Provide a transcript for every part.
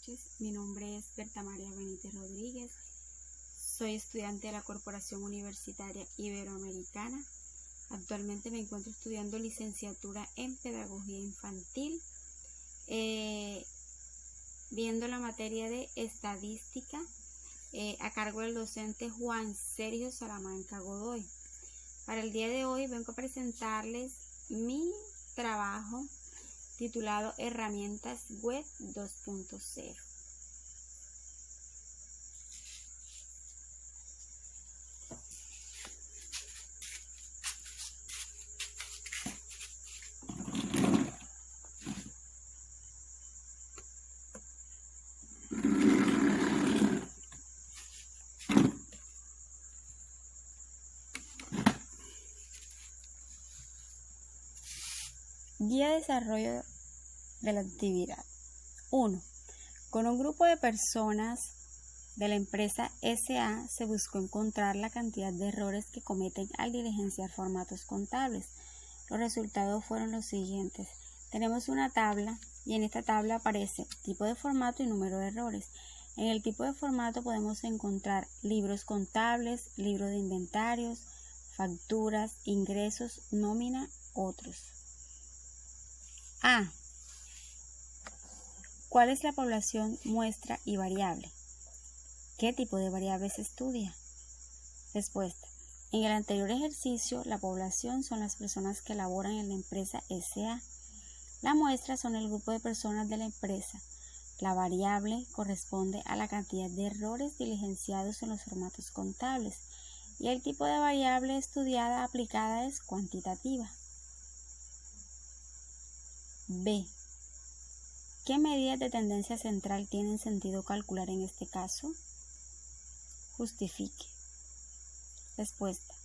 noches. Mi nombre es Berta María Benítez Rodríguez. Soy estudiante de la Corporación Universitaria Iberoamericana. Actualmente me encuentro estudiando licenciatura en Pedagogía Infantil, viendo la materia de Estadística a cargo del docente Juan Sergio Salamanca Godoy. Para el día de hoy vengo a presentarles mi trabajo titulado Herramientas Web 2.0. Guía de desarrollo de la actividad. 1. Con un grupo de personas de la empresa SA se buscó encontrar la cantidad de errores que cometen al diligenciar formatos contables. Los resultados fueron los siguientes. Tenemos una tabla y en esta tabla aparece tipo de formato y número de errores. En el tipo de formato podemos encontrar libros contables, libros de inventarios, facturas, ingresos, nómina, otros. A. ¿Cuál es la población, muestra y variable? ¿Qué tipo de variable se estudia? Respuesta. En el anterior ejercicio, la población son las personas que laboran en la empresa SA. La muestra son el grupo de personas de la empresa. La variable corresponde a la cantidad de errores diligenciados en los formatos contables. Y el tipo de variable estudiada aplicada es cuantitativa. B. ¿Qué medidas de tendencia central tienen sentido calcular en este caso? Justifique. Respuesta.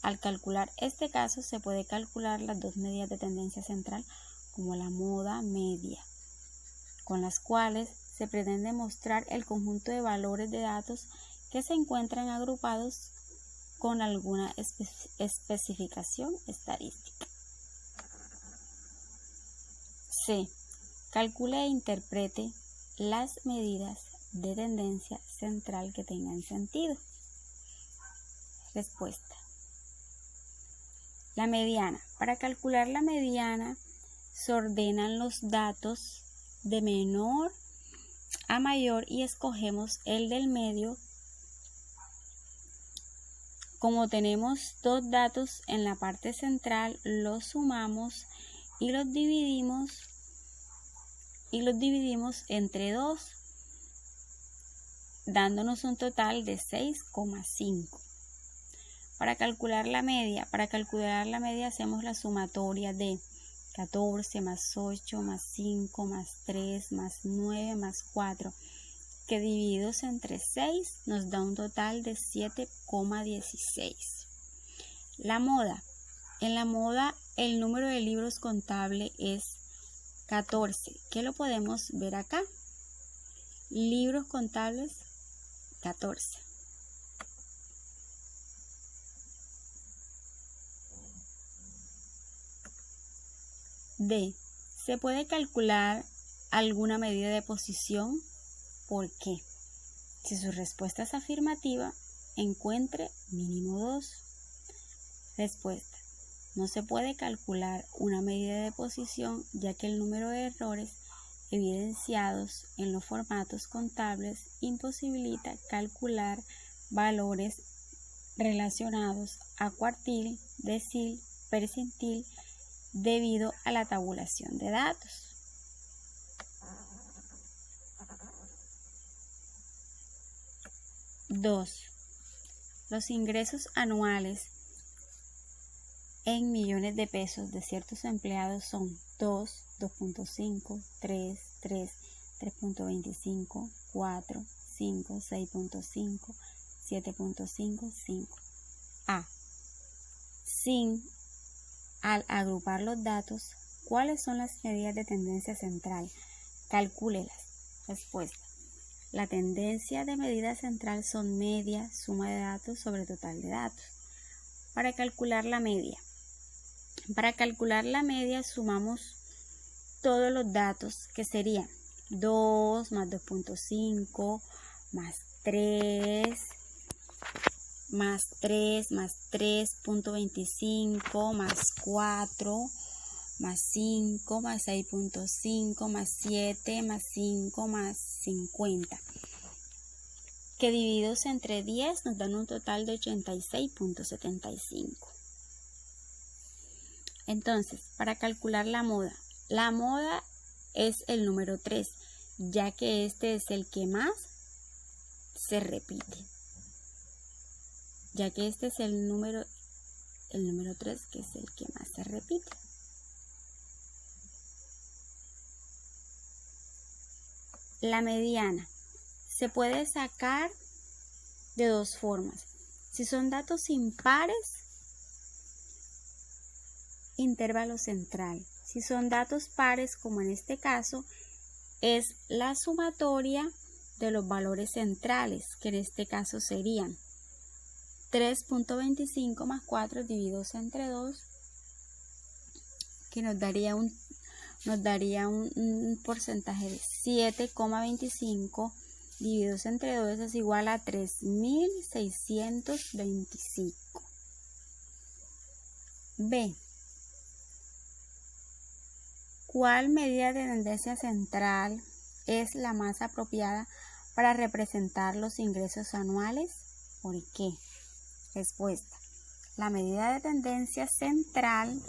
Al calcular este caso se puede calcular las dos medidas de tendencia central como la moda media, con las cuales se pretende mostrar el conjunto de valores de datos que se encuentran agrupados con alguna especificación estadística. C. Calcule e interprete las medidas de tendencia central que tengan sentido. Respuesta. La mediana. Para calcular la mediana se ordenan los datos de menor a mayor y escogemos el del medio. Como tenemos dos datos en la parte central, los sumamos y los dividimos entre 2, dándonos un total de 6,5. Para calcular la media hacemos la sumatoria de 14 más 8 más 5 más 3 más 9 más 4, que divididos entre 6 nos da un total de 7,16. La moda. En la moda el número de libros contable es 14, que lo podemos ver acá. Libros contables 14. D. ¿Se puede calcular alguna medida de posición? ¿Por qué? Si su respuesta es afirmativa, encuentre mínimo 2. Respuesta. No se puede calcular una medida de posición ya que el número de errores evidenciados en los formatos contables imposibilita calcular valores relacionados a cuartil, decil, percentil debido a la tabulación de datos. Dos. Los ingresos anuales en millones de pesos de ciertos empleados son 2, 2.5, 3, 3.25, 4, 5, 6.5, 7.5, 5. A. Al agrupar los datos, ¿cuáles son las medidas de tendencia central? Calcúlelas. Respuesta. La tendencia de medida central son media, suma de datos sobre total de datos. Para calcular la media. Para calcular la media sumamos todos los datos que serían 2 más 2.5 más 3 más 3 más 3.25 más 4 más 5 más 6.5 más 7 más 5 más 50, que divididos entre 10 nos dan un total de 86.75. Entonces, para calcular la moda es el número 3, ya que este es el que más se repite. Ya que este es el número 3, que es el que más se repite. La mediana se puede sacar de dos formas. Si son datos impares, intervalo central. Si son datos pares, como en este caso, es la sumatoria de los valores centrales, que en este caso serían 3.25 más 4 divididos entre 2, que nos daría un porcentaje de 7,25 divididos entre 2 es igual a 3.625. B. ¿Cuál medida de tendencia central es la más apropiada para representar los ingresos anuales? ¿Por qué? Respuesta. La medida de tendencia central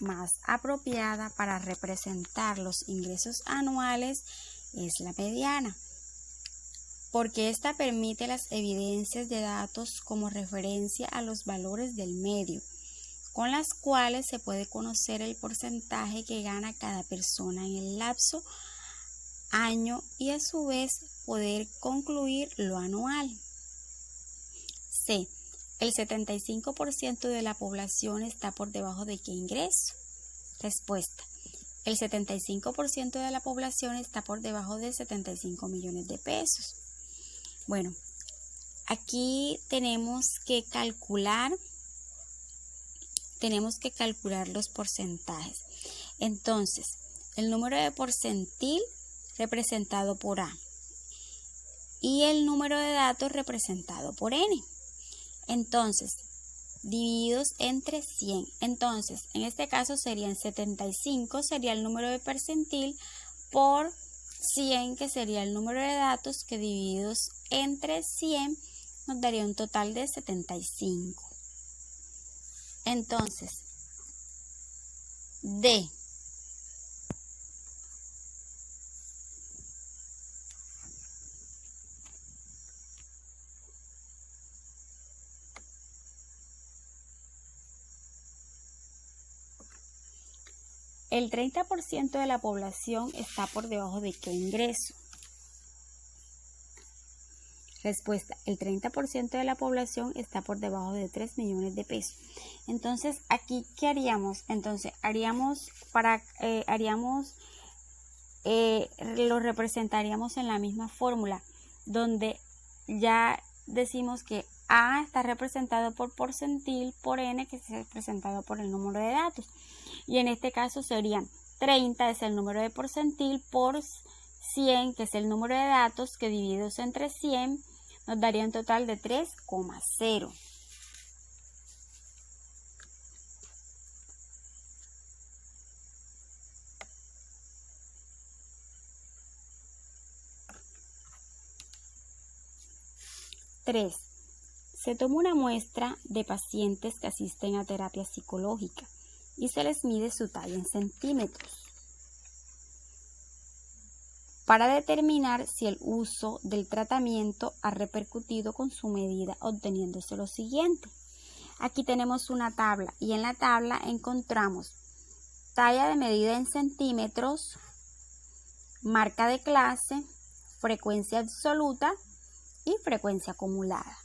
más apropiada para representar los ingresos anuales es la mediana, porque esta permite las evidencias de datos como referencia a los valores del medio, con las cuales se puede conocer el porcentaje que gana cada persona en el lapso año y a su vez poder concluir lo anual. C. El 75% de la población está por debajo de ¿qué ingreso? Respuesta. El 75% de la población está por debajo de 75 millones de pesos. Bueno, aquí tenemos que calcular los porcentajes. Entonces, el número de porcentil representado por A y el número de datos representado por N. Entonces, divididos entre 100. Entonces, en este caso serían 75, sería el número de percentil, por 100, que sería el número de datos, que divididos entre 100 nos daría un total de 75. Entonces, D. El 30% de la población está por debajo de ¿qué ingreso? Respuesta. El 30% de la población está por debajo de 3 millones de pesos. Entonces, aquí, ¿qué haríamos? Entonces, lo representaríamos en la misma fórmula, donde ya decimos que A está representado por porcentil, por N, que es representado por el número de datos. Y en este caso serían 30 es el número de porcentil por 100, que es el número de datos, que divididos entre 100 nos daría un total de 3,0. Tres. Se toma una muestra de pacientes que asisten a terapia psicológica y se les mide su talla en centímetros para determinar si el uso del tratamiento ha repercutido con su medida, obteniéndose lo siguiente. Aquí tenemos una tabla y en la tabla encontramos talla de medida en centímetros, marca de clase, frecuencia absoluta y frecuencia acumulada.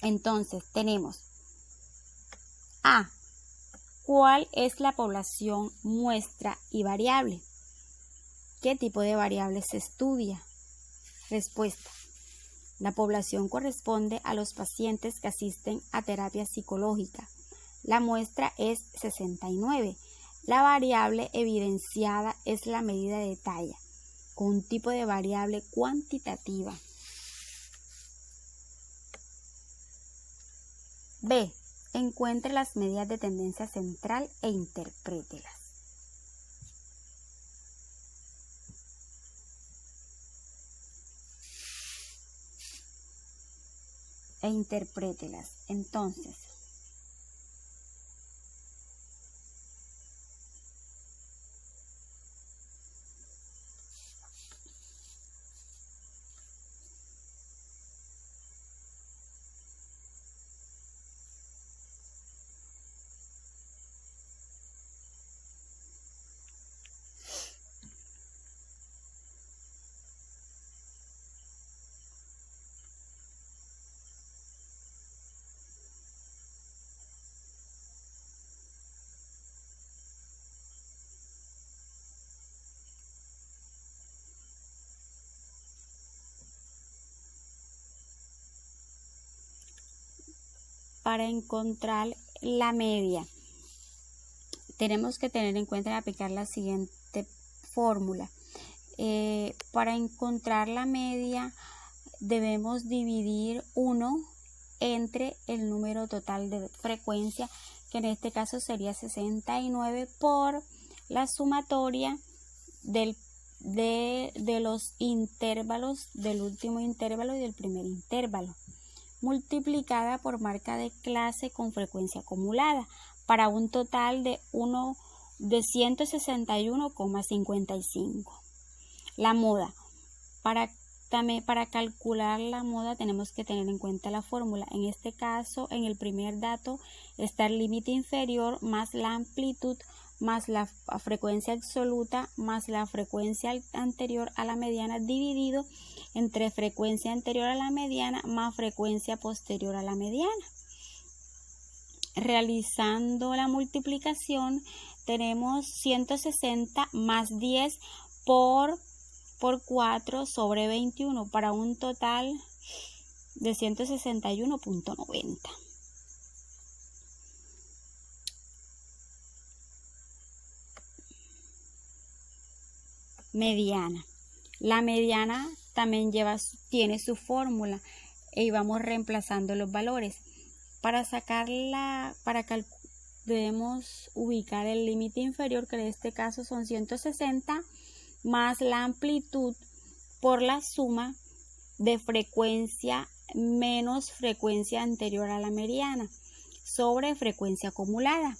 Entonces tenemos A. ¿Cuál es la población muestra y variable? ¿Qué tipo de variable se estudia? Respuesta. La población corresponde a los pacientes que asisten a terapia psicológica. La muestra es 69. La variable evidenciada es la medida de talla, con un tipo de variable cuantitativa. B. Encuentre las medidas de tendencia central e interprételas. Entonces, para encontrar la media, tenemos que tener en cuenta y aplicar la siguiente fórmula. Para encontrar la media, debemos dividir 1 entre el número total de frecuencia, que en este caso sería 69, por la sumatoria de los intervalos del último intervalo y del primer intervalo, multiplicada por marca de clase con frecuencia acumulada, para un total de 161,55. La moda. Para calcular la moda tenemos que tener en cuenta la fórmula. En este caso, en el primer dato está el límite inferior más la amplitud más la frecuencia absoluta más la frecuencia anterior a la mediana, dividido entre frecuencia anterior a la mediana más frecuencia posterior a la mediana. Realizando la multiplicación, tenemos 160 más 10 por 4 sobre 21, para un total de 161,90. Mediana. La mediana también tiene su fórmula y vamos reemplazando los valores. Para sacarla, debemos ubicar el límite inferior, que en este caso son 160, más la amplitud por la suma de frecuencia menos frecuencia anterior a la mediana sobre frecuencia acumulada.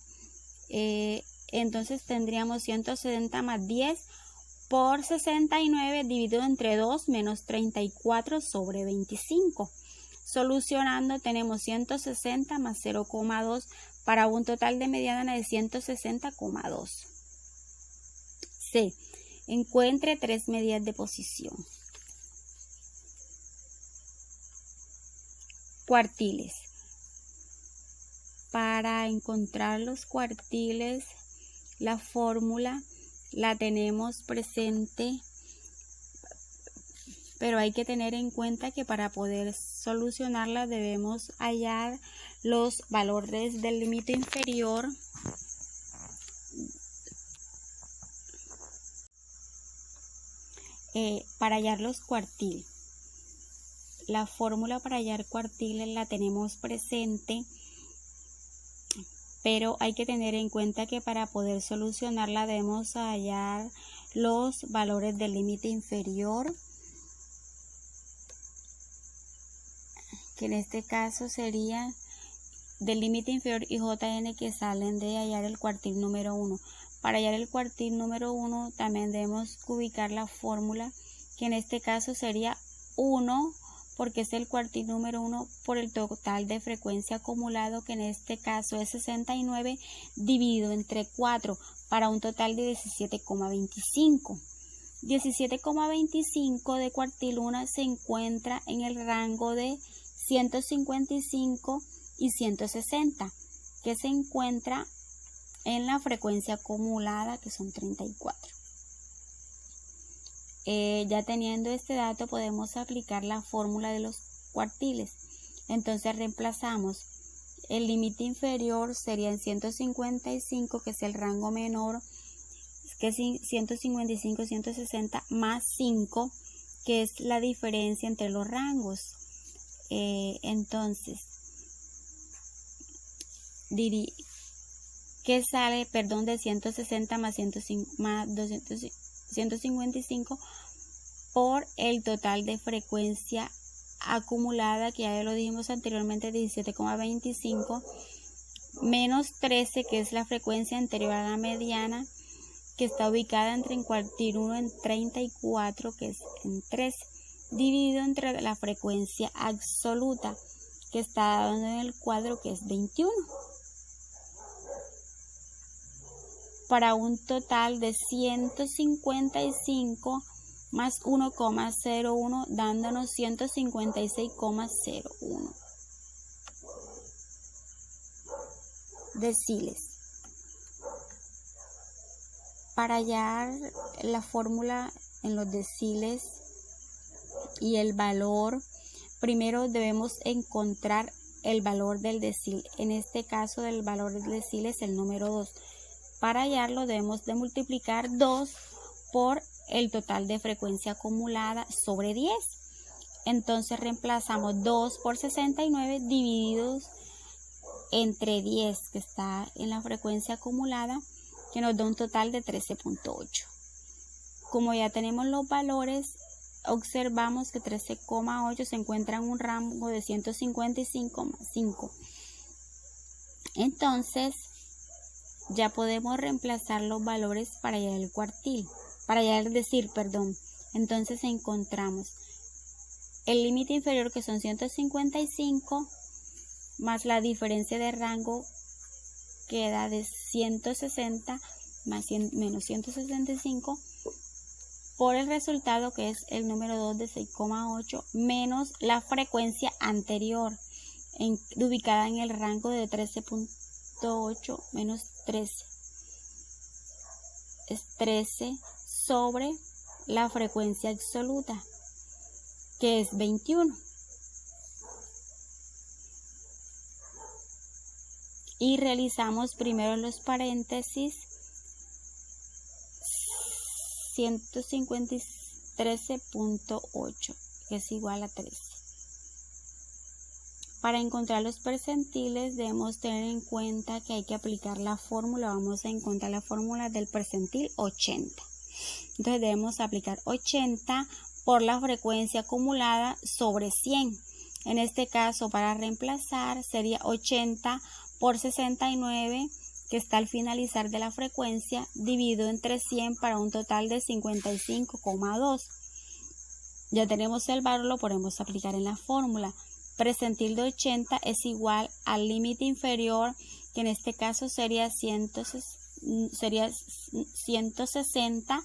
Entonces tendríamos 170 más 10 por 69 dividido entre 2 menos 34 sobre 25. Solucionando tenemos 160 más 0,2 para un total de mediana de 160,2. C. Encuentre 3 medidas de posición. Cuartiles. Para encontrar los cuartiles, la fórmula la tenemos presente, pero hay que tener en cuenta que para poder solucionarla debemos hallar los valores del límite inferior para hallar los cuartiles. La fórmula para hallar cuartiles la tenemos presente, pero hay que tener en cuenta que para poder solucionarla debemos hallar los valores del límite inferior, que en este caso sería del límite inferior y JN, que salen de hallar el cuartil número 1. Para hallar el cuartil número 1 también debemos ubicar la fórmula, que en este caso sería 1, porque es el cuartil número 1 por el total de frecuencia acumulado, que en este caso es 69, dividido entre 4, para un total de 17,25. 17,25 de cuartil 1 se encuentra en el rango de 155 y 160, que se encuentra en la frecuencia acumulada, que son 34. Ya teniendo este dato podemos aplicar la fórmula de los cuartiles. Entonces reemplazamos el límite inferior sería en 155, que es el rango menor, que es 155, 160 más 5, que es la diferencia entre los rangos. Entonces, diría que sale, perdón, de 160 más 155 por el total de frecuencia acumulada, que ya lo dijimos anteriormente, 17,25, menos 13, que es la frecuencia anterior a la mediana, que está ubicada entre en cuartil 1 en 34, que es en 13, dividido entre la frecuencia absoluta, que está dando en el cuadro, que es 21, para un total de 155 más 1,01, dándonos 156,01 deciles. Para hallar la fórmula en los deciles y el valor, primero debemos encontrar el valor del decil. En este caso, el valor del decil es el número 2. Para hallarlo debemos de multiplicar 2 por el total de frecuencia acumulada sobre 10. Entonces reemplazamos 2 por 69 divididos entre 10, que está en la frecuencia acumulada, que nos da un total de 13,8. Como ya tenemos los valores, observamos que 13,8 se encuentra en un rango de 155 más 5. Entonces, ya podemos reemplazar los valores para hallar el cuartil, para hallar el decil, perdón. Entonces encontramos el límite inferior, que son 155, más la diferencia de rango, queda de 160 más menos 165, por el resultado, que es el número 2 de 6,8, menos la frecuencia anterior, ubicada en el rango de 13,8 menos 13. Es 13 sobre la frecuencia absoluta, que es 21. Y realizamos primero los paréntesis, 113,8, que es igual a 13. Para encontrar los percentiles debemos tener en cuenta que hay que aplicar la fórmula. Vamos a encontrar la fórmula del percentil 80. Entonces debemos aplicar 80 por la frecuencia acumulada sobre 100. En este caso, para reemplazar, sería 80 por 69, que está al finalizar de la frecuencia, dividido entre 100 para un total de 55,2. Ya tenemos el valor, lo podemos aplicar en la fórmula. Percentil de 80 es igual al límite inferior, que en este caso sería 160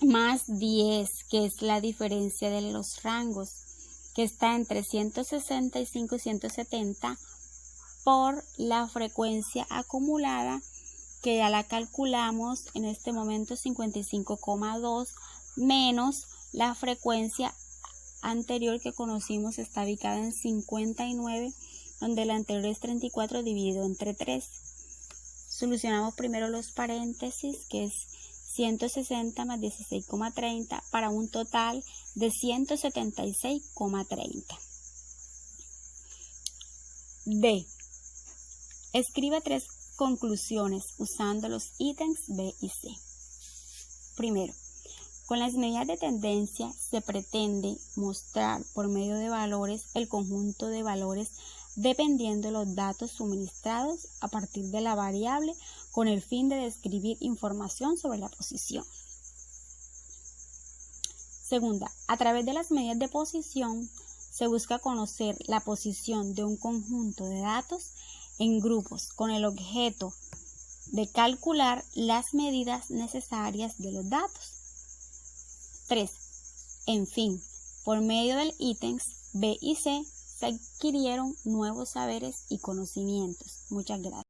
más 10, que es la diferencia de los rangos, que está entre 165 y 170, por la frecuencia acumulada, que ya la calculamos en este momento, 55,2, menos la frecuencia anterior que conocimos, está ubicada en 59, donde la anterior es 34 dividido entre 3. Solucionamos primero los paréntesis, que es 160 más 16,30, para un total de 176,30. D. Escribe 3 conclusiones usando los ítems B y C. Primero, con las medidas de tendencia se pretende mostrar por medio de valores el conjunto de valores dependiendo de los datos suministrados a partir de la variable, con el fin de describir información sobre la posición. Segunda, a través de las medidas de posición se busca conocer la posición de un conjunto de datos en grupos, con el objeto de calcular las medidas necesarias de los datos. 3. En fin, por medio del ítems B y C se adquirieron nuevos saberes y conocimientos. Muchas gracias.